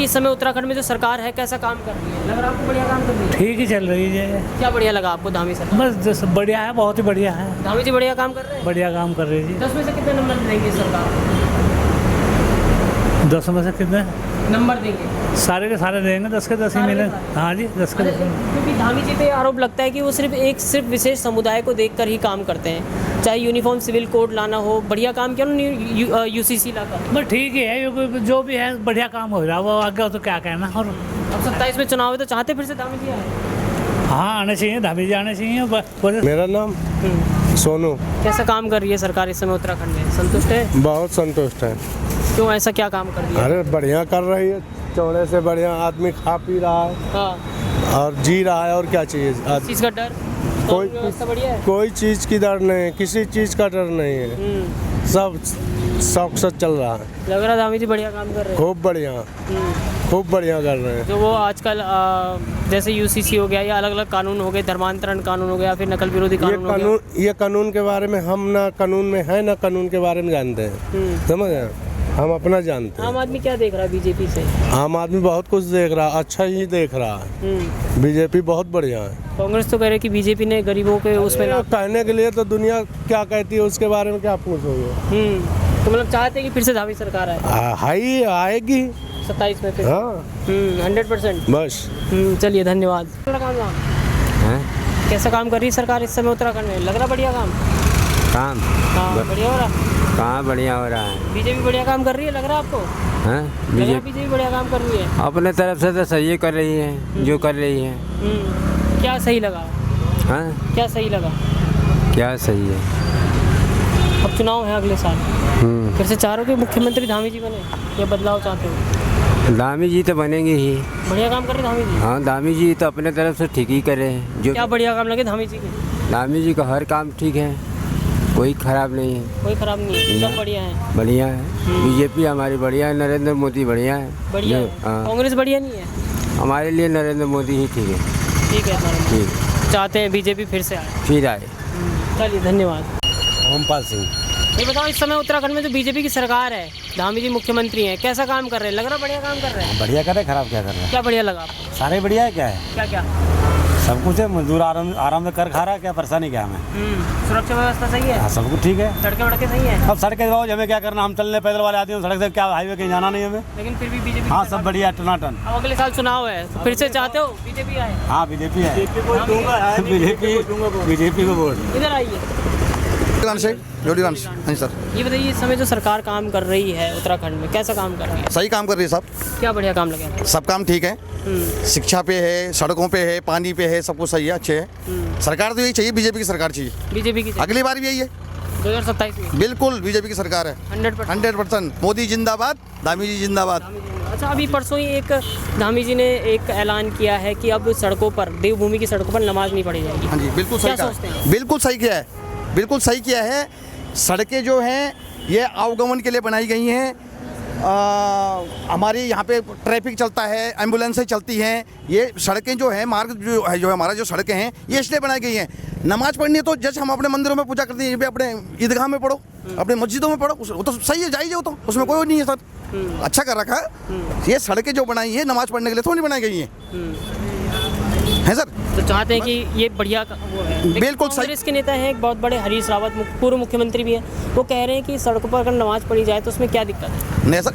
इस समय उत्तराखंड में जो सरकार है कैसा काम कर रही है? लग रहा है आपको बढ़िया काम कर रही है? ठीक ही चल रही है। क्या बढ़िया लगा आपको धामी सरकार? बस जैसे बढ़िया है, बहुत ही बढ़िया है। धामी जी बढ़िया काम कर रहे हैं? बढ़िया काम कर रही है 10 में से कितने नंबर देंगे सरकार? जी। 10 में से कितने नंबर देंगे? सारे के सारे देंगे, 10 के 10 ही सारे मिले। के सारे? हाँ जी, 10 के 10। क्योंकि धामी जी पे आरोप लगता है कि वो सिर्फ विशेष समुदाय को देखकर ही काम करते हैं, चाहे यूनिफॉर्म सिविल कोड लाना हो। बढ़िया काम किया उन्होंने यूसीसी लाकर। बस ठीक ही है, जो भी है बढ़िया काम हो रहा है। वो आगे तो क्या कहना। और अब 27 में चुनाव है तो चाहते फिर से धामी जी आए? हाँ, आने चाहिए, धामी जी आने चाहिए। मेरा नाम सोनू। कैसा काम कर रही है सरकार इस समय उत्तराखंड में? संतुष्ट है? बहुत संतुष्ट है। क्यों, ऐसा क्या काम कर रही है? अरे बढ़िया कर रही है, चौड़े से बढ़िया। आदमी खा पी रहा है हाँ, और जी रहा है, और क्या चाहिए। इस चीज़ का डर? कोई व्यवस्था बढ़िया है? कोई चीज़ की डर नहीं, किसी चीज़ का डर नहीं है। सब शौक से चल रहा है। लग रहा है धामी जी बढ़िया काम कर रहे हैं। खूब बढ़िया, खूब बढ़िया कर रहे हैं। जो वो आजकल जैसे यूसीसी हो गया या अलग अलग कानून हो गए, धर्मांतरण कानून हो गया, फिर नकल विरोधी कानून हो गया। ये कानून के बारे में हम ना कानून में है ना कानून के बारे में जानते हैं। समझ रहे? हम अपना जानते हैं। आम आदमी क्या देख रहा है बीजेपी से? आम आदमी बहुत कुछ देख रहा है, अच्छा ही देख रहा है। बीजेपी बहुत बढ़िया है। कांग्रेस तो कह रही है कि बीजेपी ने गरीबों के उसमें कहने के लिए तो दुनिया क्या कहती है, उसके बारे में क्या पूछोगे। तो मतलब चाहते हैं कि फिर से धामी सरकार आए? हाई आएगी 27 में फिर? हाँ 100%। बस। चलिए, धन्यवाद। कैसा काम कर रही है सरकार इस समय उत्तराखंड में? लग रहा बढ़िया काम? हाँ, बढ़िया हो रहा? कहाँ बढ़िया हो रहा है? बीजेपी बढ़िया काम कर रही है, लग रहा है आपको? बीजेपी बढ़िया काम कर रही है? अपने तरफ से तो सही कर रही है, जो कर रही है। क्या सही लगा? हाँ, क्या सही लगा? क्या सही है? अब चुनाव है अगले साल, फिर से चाह रहे हो कि मुख्यमंत्री धामी जी बने या बदलाव चाहते हो? धामी जी तो बनेंगे ही। बढ़िया काम कर रहे धामी जी? हाँ, धामी जी तो अपने तरफ से ठीक ही करे हैं। जो क्या बढ़िया काम लगे धामी जी के? धामी जी का हर काम ठीक है, कोई खराब नहीं है। कोई खराब नहीं है, सब बढ़िया है। बढ़िया है। बीजेपी हमारी बढ़िया है, नरेंद्र मोदी बढ़िया है। बढ़िया है। हाँ। कांग्रेस बढ़िया नहीं है? हमारे लिए नरेंद्र मोदी ही ठीक है। ठीक है, ठीक, चाहते हैं बीजेपी फिर से आए? फिर आए। चलिए, धन्यवाद। ओमपाल सिंह। ये बताओ, इस समय उत्तराखंड में जो बीजेपी की सरकार है, धामी जी मुख्यमंत्री हैं, कैसा काम कर रहे हैं? लग रहा बढ़िया काम कर रहे हैं? बढ़िया कर रहे, खराब क्या कर रहे हैं? क्या बढ़िया लगा आपको? सारे बढ़िया है। क्या है? क्या क्या? सब कुछ है। मजदूर आराम से कर खा रहा है, क्या परेशानी क्या हमें? सुरक्षा व्यवस्था सही है? हाँ, सब कुछ ठीक है। सड़कें वड़कें सही है? अब सड़कें जाओ, हमें क्या करना, हम चलने पैदल वाले आदमी, सड़क से क्या हाईवे कहीं जाना नहीं हमें। लेकिन फिर भी बीजेपी। हाँ, सब बढ़िया, टनाटन। अब अगले साल चुनाव है, तो फिर से चाहते हो बीजेपी आए? हाँ, बीजेपी है। बीजेपी को वोट। इधर आइए। हाँ जी सर। ये बताइए, इस समय जो सरकार काम कर रही है उत्तराखंड में, कैसा काम कर रही है? सही काम कर रही है साहब। क्या बढ़िया काम लगे? सब काम ठीक है। शिक्षा पे है, सड़कों पे है, पानी पे है, सब कुछ सही है, अच्छे है। सरकार तो यही चाहिए, बीजेपी की सरकार चाहिए। बीजेपी की अगली बार भी यही है 2027 में? बिल्कुल बीजेपी की सरकार है 100%। मोदी जिंदाबाद, धामी जी जिंदाबाद। अच्छा, अभी परसों ही एक धामी जी ने एक ऐलान किया है कि अब सड़कों पर, देवभूमि की सड़कों पर नमाज नहीं पढ़ी जाएगी। हाँ जी, बिल्कुल सही क्या सोचते हैं? बिल्कुल सही किया है, बिल्कुल सही किया है। सड़कें जो हैं ये आवागमन के लिए बनाई गई हैं। हमारी यहाँ पे ट्रैफिक चलता है, एम्बुलेंसें चलती हैं। ये सड़कें जो हैं, मार्ग जो हमारा जो सड़कें हैं, ये इसलिए बनाई गई हैं। नमाज पढ़नी है तो जैसे हम अपने मंदिरों में पूजा करते हैं, ये भी अपने ईदगाह में पढ़ो, अपने मस्जिदों में पढ़ो, वो तो सही है, जाइए, वो तो उसमें कोई नहीं है सर। अच्छा कर रखा है। ये सड़कें जो बनाई है नमाज पढ़ने के लिए थोड़ी बनाई गई हैं सर। तो चाहते हैं कि ये बढ़िया वो है। बिल्कुल सही। कांग्रेस के नेता हैं एक बहुत बड़े, हरीश रावत, पूर्व मुख्यमंत्री भी हैं, वो कह रहे हैं कि सड़कों पर अगर नमाज पढ़ी जाए तो उसमें क्या दिक्कत है? नहीं सर,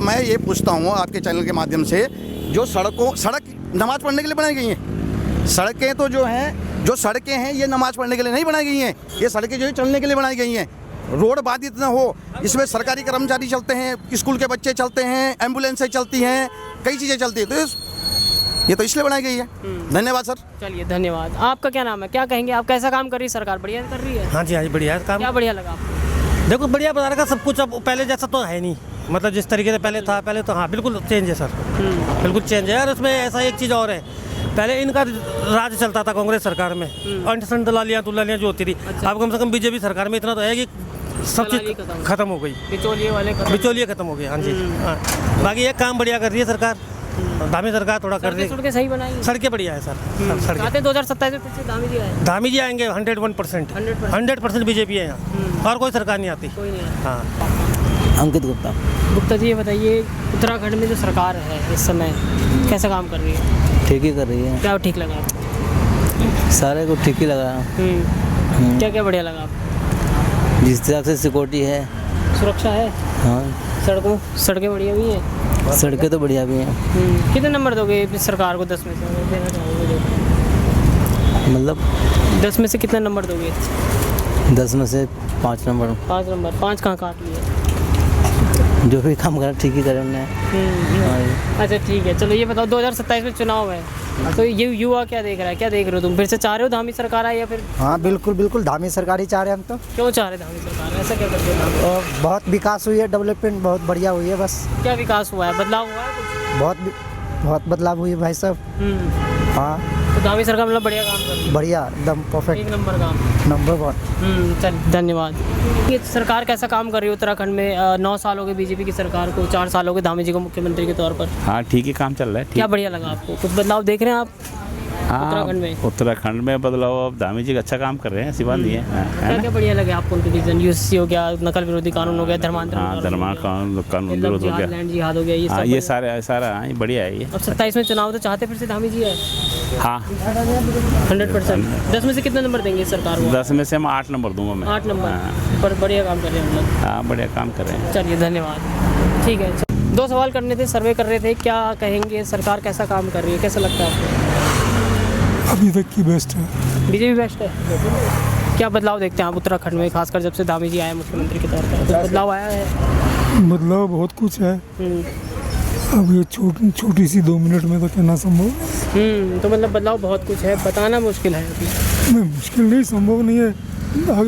मैं ये पूछता हूँ आपके चैनल के माध्यम से, जो सड़क नमाज पढ़ने के लिए बनाई गई हैं। सड़कें तो जो सड़कें हैं ये नमाज पढ़ने के लिए नहीं बनाई गई हैं। ये सड़कें जो है चलने के लिए बनाई गई हैं। रोड बाधित न हो, इसमें सरकारी कर्मचारी चलते हैं, स्कूल के बच्चे चलते हैं, एम्बुलेंसें चलती हैं, कई चीज़ें चलती हैं, तो ये तो इसलिए बनाई गई है। धन्यवाद सर। चलिए, धन्यवाद। आपका क्या नाम है? क्या कहेंगे आप? कैसा काम कर रही है सरकार? बढ़िया कर रही है? हाँ जी, हाँ जी, बढ़िया है काम। क्या बढ़िया लगा आपको? देखो, बढ़िया बता रहा सब कुछ। अब पहले जैसा तो है नहीं, मतलब जिस तरीके से पहले था, पहले तो हाँ बिल्कुल चेंज है सर। बिल्कुल चेंज है। और उसमें ऐसा एक चीज़ और है, पहले इनका राज चलता था कांग्रेस सरकार में, अंट दलालियाँ जो होती थी। अब कम से कम बीजेपी सरकार में इतना तो है कि सब चीज़ खत्म हो गई, बिचौलिए खत्म हो गए। हाँ जी, हाँ। बाकी एक काम बढ़िया कर रही है सरकार, धामी सरकार थोड़ा कर रही है। सड़कें सही बनाई, सड़कें बढ़िया है सर। सड़कें 2027 में फिर से धामी जी आए? धामी जी आएंगे 101%। 100% बीजेपी है यहाँ, और कोई सरकार नहीं आती। कोई नहीं। हाँ। अंकित गुप्ता। गुप्ता जी, ये बताइए उत्तराखंड में जो सरकार है इस समय कैसा काम कर रही है? ठीक ही कर रही है, क्या ठीक लगा आपको? सारे को ठीक ही लगा। क्या क्या बढ़िया लगा आपको? जिस तरह से सिक्योरिटी है, सुरक्षा है, हाँ, सड़कें बढ़िया भी हैं, सड़कें तो बढ़िया भी हैं। कितने नंबर दोगे इस सरकार को 10 में से? अगर देना चाहोगे मतलब 10 में से कितने नंबर दोगे? 10 में से 5 नंबर। 5 नंबर। 5 कहाँ काट लिए? जो भी काम करा ठीक ही करे उन्होंने। हाँ। अच्छा ठीक है, चलो ये बताओ 2027 में चुनाव है, तो ये युवा क्या देख रहा है, क्या देख रहे हो तुम? फिर से चाह रहे हो धामी सरकार आए या फिर? हाँ बिल्कुल बिल्कुल, धामी सरकार ही चाह रहे हैं हम तो। क्यों चाह रहे धामी सरकार? ऐसा क्या करते हो? और बहुत विकास हुई है, डेवलपमेंट बहुत बढ़िया हुई है। बस क्या विकास हुआ है, बदलाव हुआ है कुछ? बहुत बदलाव हुई है भाई साहब। हाँ, तो धामी सरकार मतलब बढ़िया काम कर रही है, बढ़िया एकदम परफेक्ट, 1 नंबर काम, नंबर 1। चल धन्यवाद। ये सरकार कैसा काम कर रही है उत्तराखंड में? 9 साल हो गए बीजेपी की सरकार को, 4 साल हो गए धामी जी को मुख्यमंत्री के तौर पर। हाँ ठीक ही काम चल रहा है। क्या बढ़िया लगा आपको? कुछ बदलाव देख रहे हैं आप उत्तराखंड में बदलाव? अब धामी जी अच्छा काम कर रहे हैं, ऐसी बात नहीं है। क्या क्या बढ़िया लगे आपको उनके डिसीजन? यूसीसी हो गया, नकल विरोधी कानून हो गया, धर्मांतरण कानून विरोध हो गया, लैंड जिहाद हो गया, ये सारा हाँ, बढ़िया है ये। अब 27 में चुनाव तो चाहते फिर से धामी जी है? हाँ 100%। 10 में से कितने नंबर देंगे सरकार को? 10 में से मैं 8 नंबर दूंगा मैं। 8 नंबर पर बढ़िया काम कर रहे हैं हम लोग। हाँ बढ़िया काम कर रहे हैं। चलिए धन्यवाद। ठीक है, 2 सवाल करने थे, सर्वे कर रहे थे, क्या कहेंगे सरकार कैसा काम कर रही है, कैसा लगता है आपको? अभी तक की बेस्ट है, बीजेपी बेस्ट है। क्या बदलाव देखते हैं आप उत्तराखंड में, खासकर जब से धामी जी आए मुख्यमंत्री के तौर पर? कुछ बदलाव आया है? बदलाव बहुत कुछ है। अब ये छोटी सी 2 मिनट में तो कहना संभव। तो मतलब बदलाव बहुत कुछ है, बताना मुश्किल है अभी। नहीं, मुश्किल नहीं, संभव नहीं है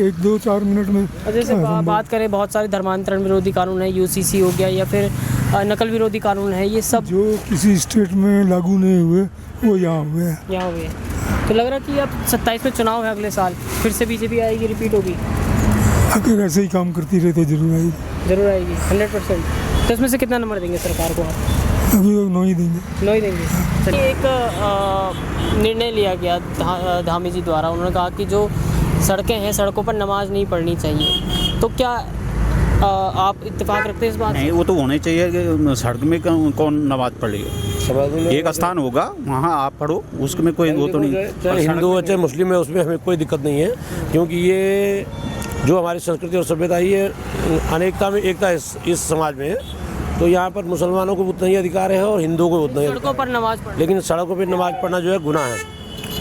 1-2-4 मिनट में। जैसे बात करें, बहुत सारे धर्मांतरण विरोधी कानून है, यूसीसी हो गया या फिर नकल विरोधी कानून है, ये सब जो किसी स्टेट में लागू नहीं हुए वो यहाँ हुए। तो लग रहा है कि अब 27 में चुनाव है, अगले साल फिर से बीजेपी आएगी, रिपीट होगी? अगर ऐसे ही काम करती रहे तो जरूर आएगी 100%। 10 में से कितना नंबर देंगे सरकार को आप? अभी 9 ही देंगे। 9 ही देंगे। चलिए, एक निर्णय लिया गया धामी जी द्वारा, उन्होंने कहा कि जो सड़कें हैं, सड़कों पर नमाज नहीं पढ़नी चाहिए, तो क्या आप इत्तेफाक रखते हैं इस बात? नहीं, वो तो होना चाहिए कि सड़क में कौन नमाज पढ़ेगा। एक स्थान होगा वहाँ आप पढ़ो, उसमें कोई वो तो नहीं। चाहे हिंदू हो चाहे मुस्लिम है, उसमें हमें कोई दिक्कत नहीं है, क्योंकि ये जो हमारी संस्कृति और सभ्यता ये अनेकता में एकता इस समाज में है। तो यहाँ पर मुसलमानों को उतना ही अधिकार है और हिंदुओं को उतना ही। सड़कों पर नमाज पढ़ना, लेकिन सड़कों पर नमाज पढ़ना जो है गुनाह है,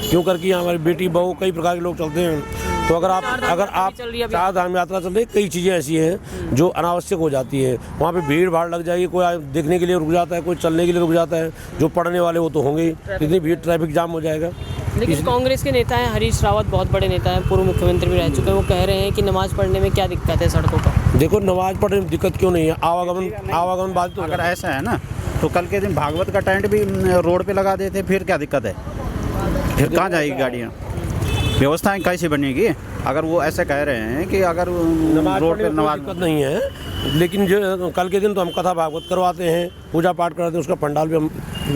क्यों करके यहाँ हमारी बेटी बहू कई प्रकार के लोग चलते हैं। तो अगर आप चार धाम यात्रा चल रही, कई चीज़ें ऐसी हैं जो अनावश्यक हो जाती है। वहाँ पे भीड़ भाड़ लग जाएगी, कोई देखने के लिए रुक जाता है, कोई चलने के लिए रुक जाता है, जो पढ़ने वाले वो तो होंगे ही, इतनी भीड़, ट्रैफिक जाम हो जाएगा। लेकिन कांग्रेस के नेता हैं, हरीश रावत बहुत बड़े नेता हैं, पूर्व मुख्यमंत्री भी रह चुके हैं, वो कह रहे हैं कि नमाज पढ़ने में क्या दिक्कत है सड़कों पर? देखो, नमाज पढ़ने में दिक्कत क्यों नहीं है, आवागमन बात तो अगर ऐसा है ना, तो कल के दिन भागवत का टेंट भी रोड पे लगा देते, फिर क्या दिक्कत है? फिर कहाँ जाएगी गाड़ियाँ? व्यवस्थाएं कैसे बनेगी? अगर वो ऐसे कह रहे हैं कि अगर रोड पे नमाज दिक्कत नहीं है, लेकिन जो कल के दिन तो हम कथा भागवत करवाते हैं, पूजा पाठ कराते हैं, उसका पंडाल भी हम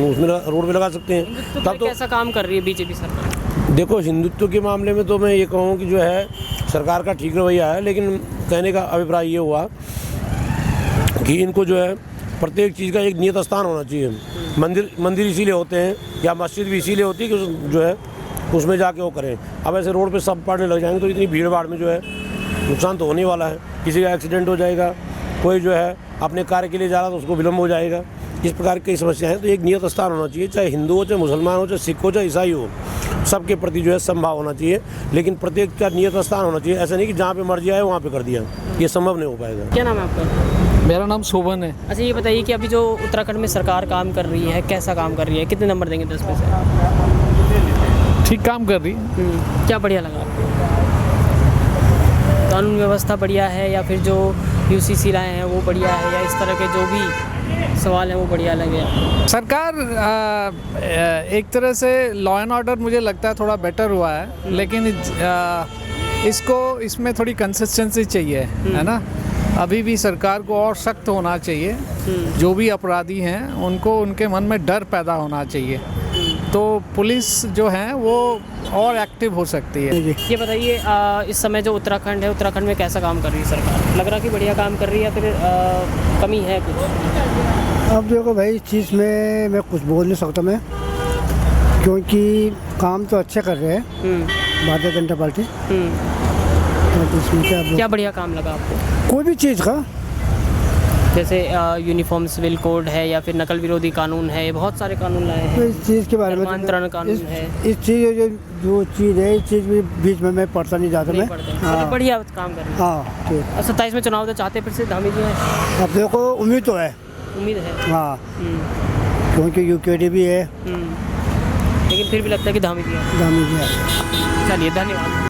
उसमें रोड पे लगा सकते हैं। तब तो कैसा काम कर रही है बीजेपी सरकार? देखो, हिंदुत्व के मामले में तो मैं ये कहूँ कि जो है सरकार का ठीक रवैया है, लेकिन कहने का अभिप्राय ये हुआ कि इनको जो है प्रत्येक चीज़ का एक नियत स्थान होना चाहिए। मंदिर इसीलिए होते हैं या मस्जिद भी इसीलिए होती है कि जो है उसमें जाके वो करें। अब ऐसे रोड पे सब पढ़ने लग जाएंगे तो इतनी भीड़ भाड़ में जो है नुकसान तो होने वाला है। किसी का एक्सीडेंट हो जाएगा, कोई जो है अपने कार्य के लिए जा रहा तो उसको विलम्ब हो जाएगा। इस प्रकार की कई समस्याएं हैं। तो एक नियत स्थान होना चाहिए, चाहे हिंदू हो, चाहे मुसलमान हो, चाहे सिख हो, चाहे ईसाई हो, सबके प्रति जो है समभाव होना चाहिए, लेकिन प्रत्येक का नियत स्थान होना चाहिए। ऐसा नहीं कि जहाँ पे मर्जी आए वहाँ पे कर दिया, ये संभव नहीं हो पाएगा। क्या नाम है आपका? मेरा नाम शोभन है। अच्छा, ये बताइए कि अभी जो उत्तराखंड में सरकार काम कर रही है, कैसा काम कर रही है, कितने नंबर देंगे 10 में से? ठीक काम कर रही। क्या बढ़िया लगा आपको? कानून व्यवस्था बढ़िया है या फिर जो यूसीसी लाए हैं वो बढ़िया है, या इस तरह के जो भी सवाल हैं वो बढ़िया लगे? सरकार एक तरह से लॉ एंड ऑर्डर मुझे लगता है थोड़ा बेटर हुआ है, लेकिन इसमें थोड़ी कंसिस्टेंसी चाहिए, है ना। अभी भी सरकार को और सख्त होना चाहिए, जो भी अपराधी हैं उनको उनके मन में डर पैदा होना चाहिए। तो पुलिस जो है वो और एक्टिव हो सकती है। ये बताइए इस समय जो उत्तराखंड है, उत्तराखंड में कैसा काम कर रही है सरकार? लग रहा कि बढ़िया काम कर रही है या फिर कमी है कुछ? अब देखो भाई, इस चीज़ में मैं कुछ बोल नहीं सकता मैं, क्योंकि काम तो अच्छे कर रहे हैं भारतीय जनता पार्टी। तो इसमें क्या बढ़िया काम लगा आपको? कोई भी चीज़ का, जैसे यूनिफॉर्म सिविल कोड है या फिर नकल विरोधी कानून है, बहुत सारे कानून लाए हैं। तो इस चीज़ के बारे में धर्मांतरण कानून है। इस चीज़ जो चीज़ है, इस चीज़ में बीच में मैं पढ़ता नहीं जाता मैं। हाँ, बढ़िया काम कर रही है। हाँ ठीक। 27 में चुनाव तो चाहते फिर से धामी जी हैं? अब देखो, उम्मीद तो है। उम्मीद है हाँ, क्योंकि यूकेडी भी है, लेकिन फिर भी लगता है कि धामी जी हैं। धामी जी है। चलिए, धन्यवाद।